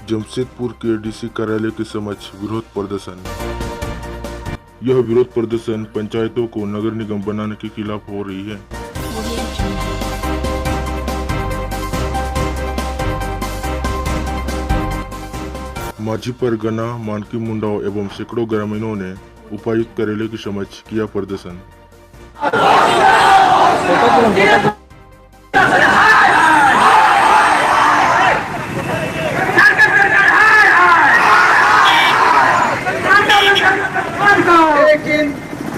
जमशेदपुर के डीसी कार्यालय के समक्ष विरोध प्रदर्शन। यह विरोध प्रदर्शन पंचायतों को नगर निगम बनाने के खिलाफ हो रही है। माझी परगना, मानकी मुंडाओं एवं सैकड़ों ग्रामीणों ने उपायुक्त कार्यालय के समक्ष किया प्रदर्शन। लेकिन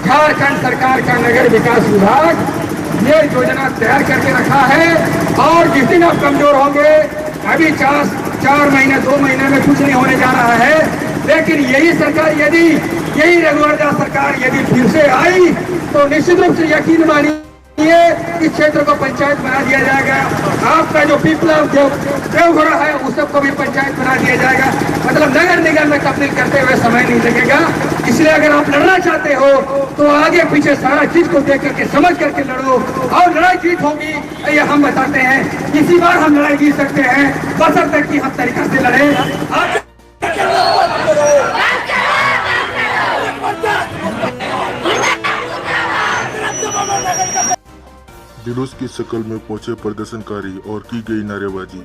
झारखंड सरकार का नगर विकास विभाग ये योजना तैयार करके रखा है और जिस दिन आप कमजोर होंगे, अभी 4 महीने 2 महीने में कुछ नहीं होने जा रहा है, लेकिन यही सरकार यही रघुवर दास सरकार यदि फिर से आई तो निश्चित रूप से यकीन मानिए इस क्षेत्र को पंचायत बना दिया जाएगा। आपका जो विप्लव देवघर है उस सबको भी पंचायत बना दिया जाएगा। मतलब नगर निगम में तब्दील करते हुए समय नहीं लगेगा। इसलिए अगर आप लड़ना चाहते हो तो आगे पीछे सारा चीज को देख करके समझ करके लड़ो और लड़ाई जीत होगी। ये हम बताते हैं, इसी बार हम लड़ाई जीत सकते हैं बशर्ते कि हम तरीका से लड़े। जुलूस की शक्ल में पहुंचे प्रदर्शनकारी और की गई नारेबाजी।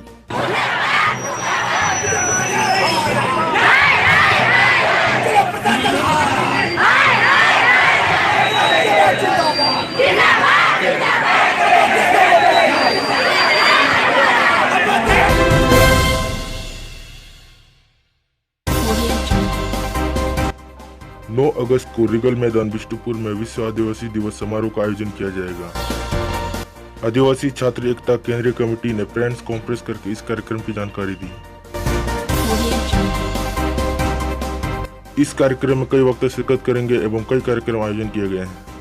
नौ अगस्त को रिगल मैदान बिष्टुपुर में विश्व आदिवासी दिवस समारोह का आयोजन किया जाएगा। आदिवासी छात्र एकता केंद्रीय कमेटी ने प्रेस कॉन्फ्रेंस करके इस कार्यक्रम की जानकारी दी। इस कार्यक्रम में कई वक्ता शिरकत करेंगे एवं कई कार्यक्रम आयोजन किए गए हैं।